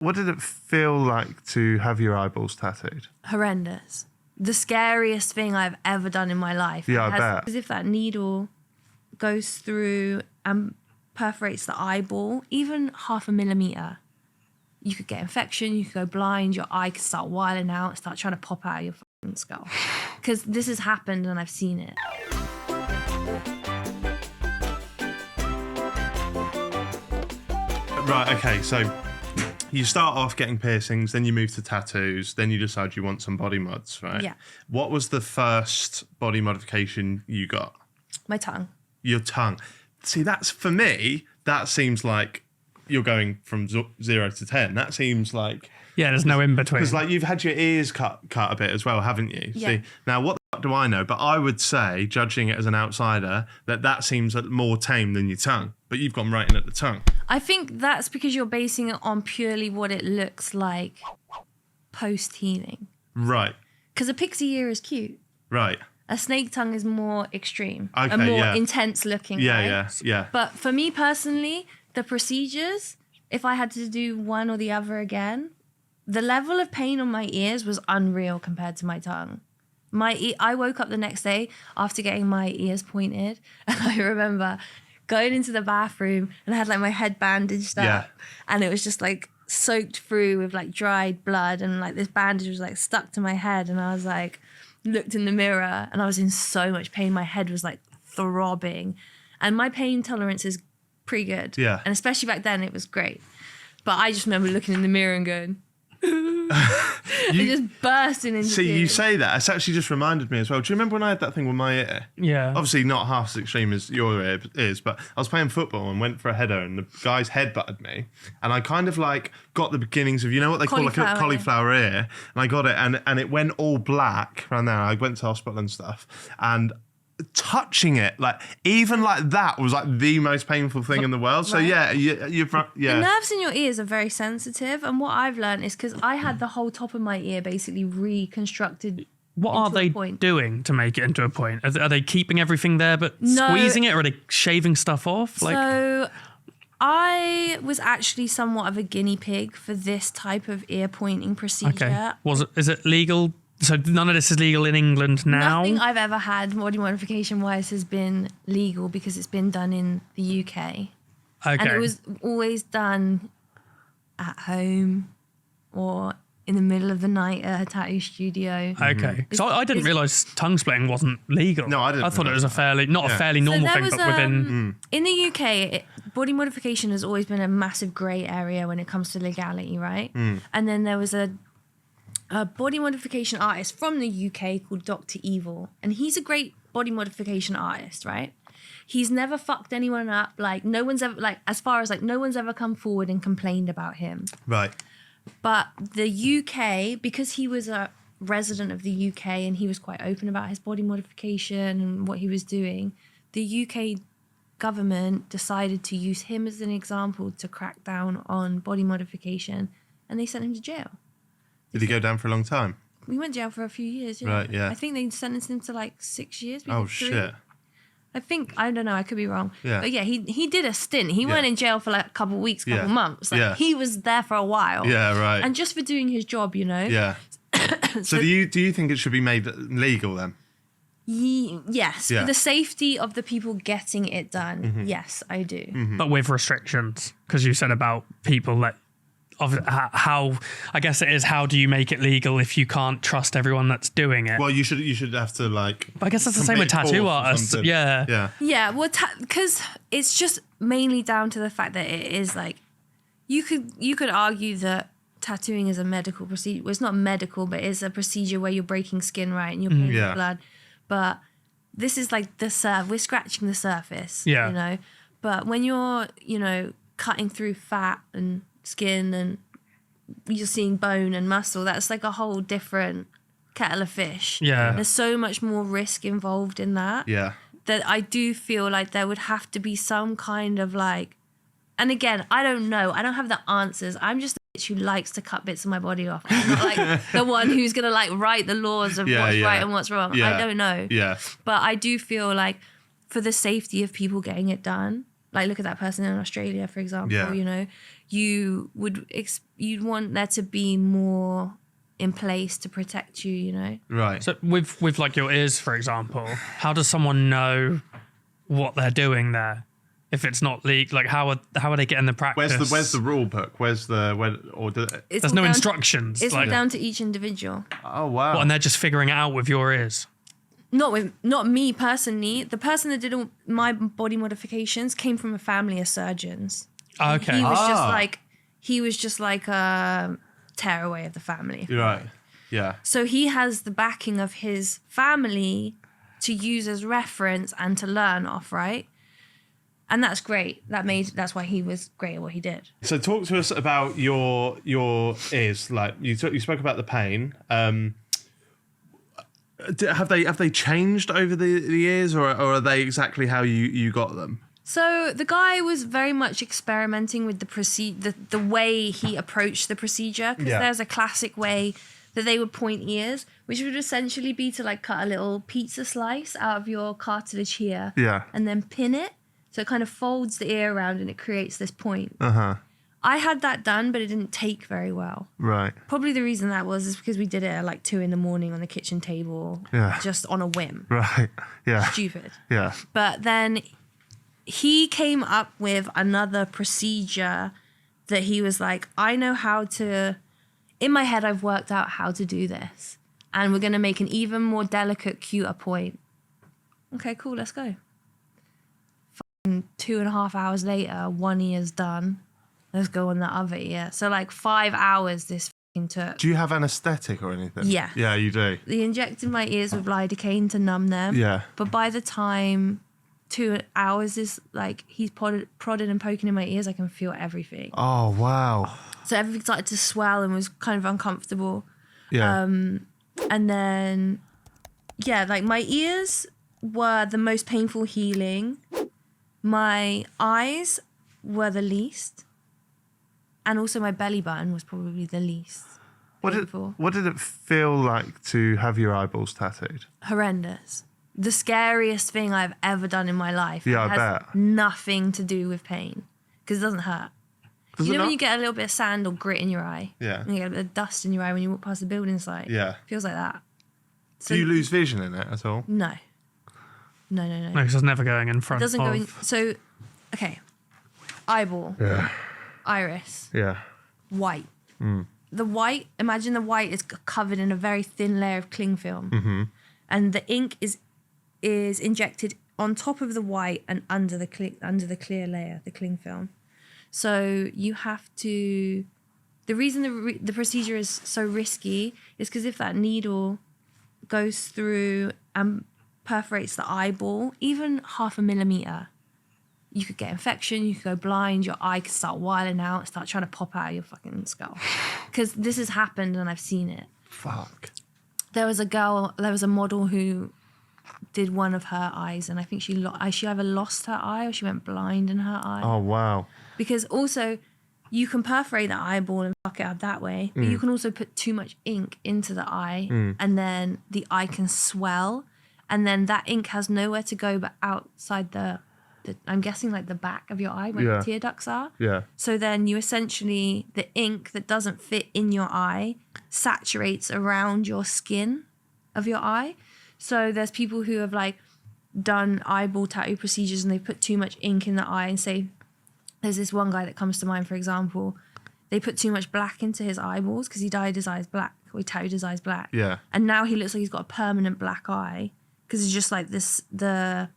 What did it feel like to have your eyeballs tattooed? Horrendous. The scariest thing I've ever done in my life. Yeah, I bet. As if that needle goes through and perforates the eyeball, even 0.5 millimeter. You could get infection, you could go blind, your eye could start wilding out, start trying to pop out of your fucking skull. Because this has happened and I've seen it. Right, okay, so you start off getting piercings, then you move to tattoos, then you decide you want some body mods, right? Yeah. What was the first body modification you got? My tongue. Your tongue. See, that's, for me, that seems like you're going from 0 to 10. That seems like... Yeah, there's no in between. Because, like, you've had your ears cut a bit as well, haven't you? Yeah. See, now, what the fuck do I know? But I would say, judging it as an outsider, that seems more tame than your tongue. But you've gone right in at the tongue. I think that's because you're basing it on purely what it looks like post-healing. Right. Because a pixie ear is cute. Right. A snake tongue is more extreme. Okay, and more yeah. intense looking. Yeah, right? yeah. But for me personally, the procedures, if I had to do one or the other again, the level of pain on my ears was unreal compared to my tongue. I woke up the next day after getting my ears pointed, and I remember going into the bathroom and I had like my head bandaged up, and it was just like soaked through with like dried blood, and like this bandage was like stuck to my head, and I was like, looked in the mirror and I was in so much pain. My head was like throbbing, and my pain tolerance is pretty good. Yeah. And especially back then it was great. But I just remember looking in the mirror and going, and just bursting into See, tears. you say that. It's actually just reminded me as well. Do you remember when I had that thing with my ear? Yeah. Obviously not half as extreme as your ear is, but I was playing football and went for a header and the guy's head butted me. And I kind of like got the beginnings of, you know what they call like a cauliflower ear? And I got it and it went all black around there. I went to hospital and stuff. And touching it, like even like that was like the most painful thing in the world. So Right. you've The nerves in your ears are very sensitive, and what I've learned is because I had the whole top of my ear basically reconstructed. What are they doing to make it into a point? Are they keeping everything there but squeezing it, or are they shaving stuff off? Like, So I was actually somewhat of a guinea pig for this type of ear pointing procedure. okay. Is it legal? So none of this is legal in England now? Nothing I've ever had body modification wise has been legal because it's been done in the UK. Okay. And it was always done at home or in the middle of the night at a tattoo studio. Okay. So I didn't realise tongue splitting wasn't legal. No, I didn't I thought it was a fairly So normal there thing, was, but within... in the UK, body modification has always been a massive grey area when it comes to legality, right? And then there was a body modification artist from the UK called Dr. Evil, and he's a great body modification artist, right? He's never fucked anyone up. Like no one's ever, like as far as like no one's ever come forward and complained about him. Right. But the UK, because he was a resident of the UK and he was quite open about his body modification and what he was doing, the UK government decided to use him as an example to crack down on body modification, and they sent him to jail. Did he go down for a long time? We went to jail for a few years, yeah. Right, yeah. I think they sentenced him to like 6 years. maybe Oh, 3. shit. I don't know, I could be wrong. Yeah. But yeah, he did a stint. He went in jail for like a couple of weeks, couple of months. Like he was there for a while. Yeah, right. And just for doing his job, you know? Yeah. So do you think it should be made legal then? Yes. Yeah. For the safety of the people getting it done, yes, I do. But with restrictions, because you said about people that... Of how I guess it is, how do you make it legal if you can't trust everyone that's doing it? Well, you should have to like. But I guess that's the same with tattoo artists. Yeah. Yeah. Yeah, well, because it's just mainly down to the fact that it is like, you could argue that tattooing is a medical procedure. Well, it's not medical, but it's a procedure where you're breaking skin, right, and you're putting blood. But this is like we're scratching the surface, you know. But when you're, cutting through fat and skin and you're seeing bone and muscle, that's like a whole different kettle of fish. Yeah. There's so much more risk involved in that. Yeah. That I do feel like there would have to be some kind of like, and again, I don't know. I don't have the answers. I'm just a bitch who likes to cut bits of my body off. I'm not like the one who's going to like write the laws of what's right and what's wrong. Yeah. I don't know. Yeah. But I do feel like for the safety of people getting it done, like look at that person in Australia, for example. Yeah. You know, you'd want there to be more in place to protect you. You know. Right. So with like your ears, for example, how does someone know what they're doing there? If it's not leaked, like how are they getting the practice? Where's the rule book? There's no instructions. It's all down to each individual. Oh wow. What, and they're just figuring it out with your ears. Not me personally. The person that did all my body modifications came from a family of surgeons. Okay. He was just like a tearaway of the family. Right. Yeah. So he has the backing of his family to use as reference and to learn off, right? And that's great. That's why he was great at what he did. So talk to us about your ears. Like you spoke about the pain. Have they changed over the years, or are they exactly how you got them? So the guy was very much experimenting with the way he approached the procedure, because there's a classic way that they would point ears, which would essentially be to like cut a little pizza slice out of your cartilage here, and then pin it. So it kind of folds the ear around and it creates this point. I had that done, but it didn't take very well. Right. Probably the reason that was is because we did it at like 2 a.m. on the kitchen table, just on a whim. Right. Yeah. Stupid. Yeah. But then he came up with another procedure that he was like, I know how to, in my head, I've worked out how to do this. And we're going to make an even more delicate, cuter point. Okay, cool, let's go. 2.5 hours later, one ear's done. Let's go on the other ear. So like 5 hours this took. Do you have anesthetic or anything? Yeah. Yeah, you do. They injected my ears with lidocaine to numb them. Yeah. But by the time 2 hours is like he's prodded and poking in my ears, I can feel everything. Oh wow. So everything started to swell and was kind of uncomfortable. Yeah. And then like my ears were the most painful healing. My eyes were the least. And also my belly button was probably the least painful. What did it feel like to have your eyeballs tattooed? Horrendous. The scariest thing I've ever done in my life. Yeah, it I has bet. nothing to do with pain because it doesn't hurt. You know when you get a little bit of sand or grit in your eye? Yeah. And you get a bit of dust in your eye when you walk past the building site? Yeah. Feels like that. So, Do you lose vision in it at all? No. No. No, because it's never going in front. It doesn't go in. So, okay. Eyeball. Yeah. Iris. Yeah. White. The white, imagine the white is covered in a very thin layer of cling film. Mm-hmm. And the ink is injected on top of the white and under the clear layer, the cling film. So you have to... The reason the procedure is so risky is because if that needle goes through and perforates the eyeball, even 0.5 millimeter, you could get infection, you could go blind, your eye could start wiling out, start trying to pop out of your fucking skull. Because this has happened and I've seen it. Fuck. There was a model who did one of her eyes, and I think she either lost her eye or she went blind in her eye. Oh, wow. Because also, you can perforate the eyeball and fuck it up that way, but you can also put too much ink into the eye, and then the eye can swell, and then that ink has nowhere to go but outside the I'm guessing like the back of your eye where the tear ducts are. Yeah. So then you essentially, the ink that doesn't fit in your eye saturates around your skin of your eye. So there's people who have like done eyeball tattoo procedures and they put too much ink in the eye, and say, there's this one guy that comes to mind, for example, they put too much black into his eyeballs because he dyed his eyes black, or he tattooed his eyes black. Yeah. And now he looks like he's got a permanent black eye because it's just like this, the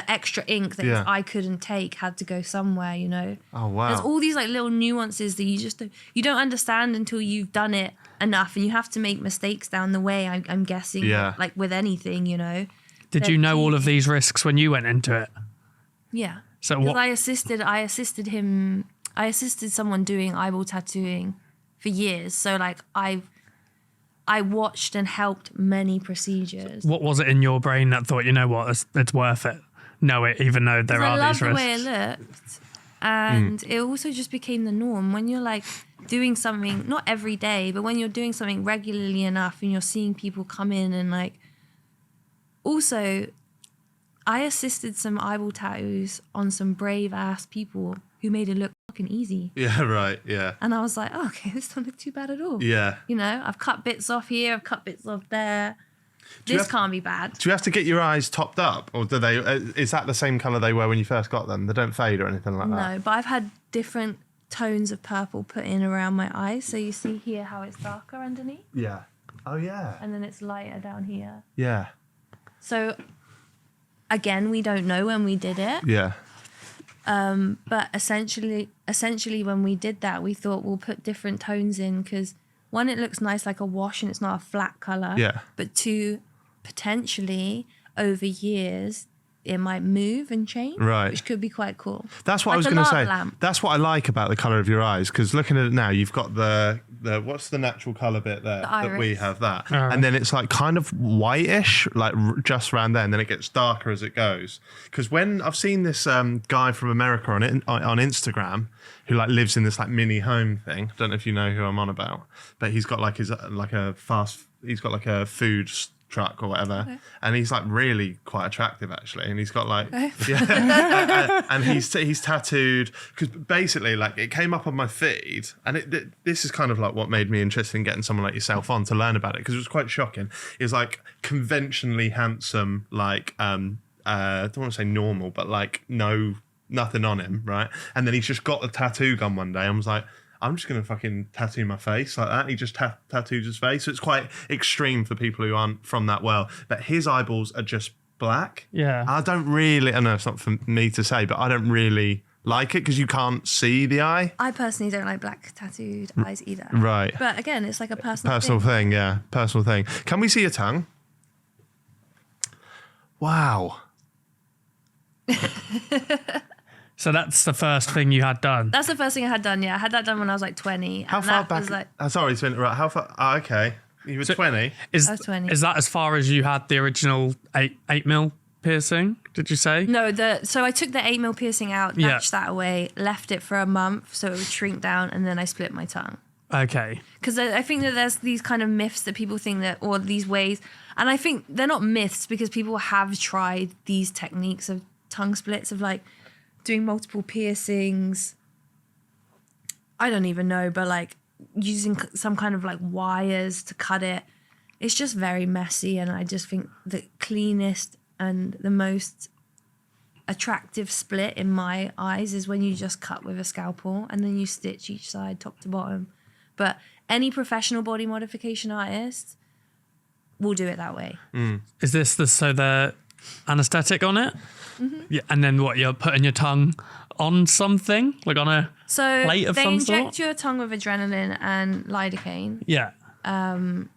extra ink that his eye couldn't take had to go somewhere, you know. Oh wow. There's all these like little nuances that you don't understand until you've done it enough, and you have to make mistakes down the way. I'm guessing, like with anything, you know. Did you know all of these risks when you went into it? Yeah. So because what? I assisted someone doing eyeball tattooing for years. So like I watched and helped many procedures. What was it in your brain that thought, you know what, it's worth it? Know it, even though there are these risks. I love the way it looked, and it also just became the norm. When you're like doing something, not every day, but when you're doing something regularly enough, and you're seeing people come in and like. Also, I assisted some eyeball tattoos on some brave ass people who made it look fucking easy. Yeah, right. Yeah. And I was like, oh, okay, this don't look too bad at all. Yeah. You know, I've cut bits off here, I've cut bits off there. Can't be bad. Do you have to get your eyes topped up, or do they? Is that the same colour they were when you first got them? They don't fade or anything like that. No, but I've had different tones of purple put in around my eyes. So you see here how it's darker underneath. Yeah. Oh yeah. And then it's lighter down here. Yeah. So again, we don't know when we did it. Yeah. But essentially, when we did that, we thought we'll put different tones in because one, it looks nice like a wash and it's not a flat colour. Yeah. But two, potentially over years, it might move and change, right? Which could be quite cool. That's what like I was going to say. Lamp. That's what I like about the colour of your eyes, because looking at it now, you've got the what's the natural colour bit there that we have that, and then it's like kind of whitish, like just around there, and then it gets darker as it goes. Because when I've seen this guy from America on Instagram who like lives in this like mini home thing. I don't know if you know who I'm on about, but he's got like he's got like a food truck or whatever, okay. And he's like really quite attractive actually, and he's got like and he's tattooed, because basically like it came up on my feed, and this is kind of like what made me interested in getting someone like yourself on to learn about it, because it was quite shocking. It was like conventionally handsome, like I don't want to say normal, but like nothing on him, right? And then he's just got a tattoo gun one day and was like, I'm just going to fucking tattoo my face like that. He just tattooed his face. So it's quite extreme for people who aren't from that world. But his eyeballs are just black. Yeah. I don't really, I know it's not for me to say, but I don't really like it because you can't see the eye. I personally don't like black tattooed eyes either. Right. But again, it's like a personal thing. Yeah, personal thing. Can we see your tongue? Wow. So that's the first thing you had done? That's the first thing I had done, yeah. I had that done when I was like 20. How far back? Sorry to interrupt. How far? Oh, okay. You were 20? I was 20. Is that as far as you had the original 8mm piercing, did you say? No, so I took the 8mm piercing out, notched that away, left it for a month so it would shrink down, and then I split my tongue. Okay. Because I think that there's these kind of myths that people think that, or these ways, and I think they're not myths because people have tried these techniques of tongue splits, of like doing multiple piercings. I don't even know, but like using some kind of like wires to cut it. It's just very messy, and I just think the cleanest and the most attractive split in my eyes is when you just cut with a scalpel and then you stitch each side top to bottom. But any professional body modification artist will do it that way. Mm. Is this the anesthetic on it? Mm-hmm. Yeah, and then what, you're putting your tongue on something, like on a plate of some sort? So they inject your tongue with adrenaline and lidocaine. Yeah. And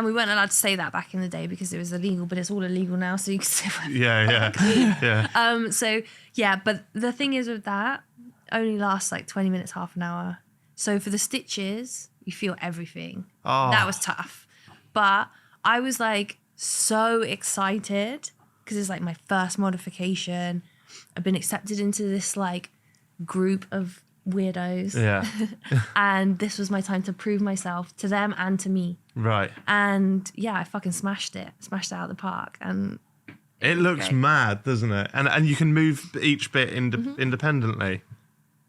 we weren't allowed to say that back in the day because it was illegal, but it's all illegal now, so you can say whatever. Yeah. So yeah, but the thing is with that, only lasts like 20 minutes, half an hour. So for the stitches, you feel everything. Oh. That was tough. But I was like so excited because it's like my first modification. I've been accepted into this like group of weirdos. Yeah. And this was my time to prove myself to them and to me. Right. And yeah, I fucking smashed it out of the park. And it looks mad, doesn't it? And you can move each bit independently.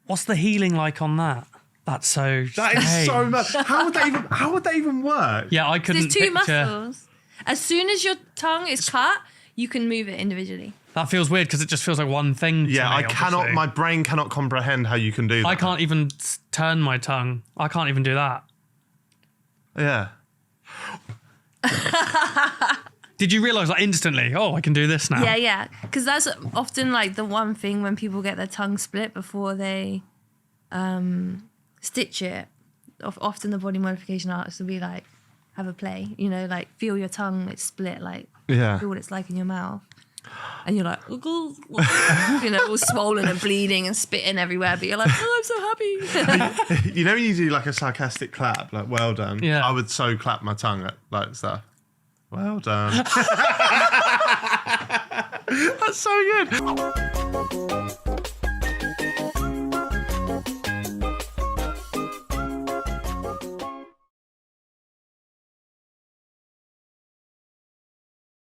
What's the healing like on that? That's so That is so mad. How would that even work? Yeah, I couldn't there's two picture. muscles. As soon as your tongue is cut, you can move it individually. That feels weird because it just feels like one thing to me, obviously. My brain cannot comprehend how you can do that. I can't even turn my tongue. I can't even do that. Yeah. Did you realise like instantly, I can do this now? Yeah. Because that's often like the one thing when people get their tongue split before they stitch it. Often the body modification artist will be like, have a play, like feel your tongue, it's split, like feel what it's like in your mouth. And you're like, all swollen and bleeding and spitting everywhere, but you're like, I'm so happy. You know when you do like a sarcastic clap, like well done? Yeah. I would so clap my tongue at like stuff. Well done. That's so good.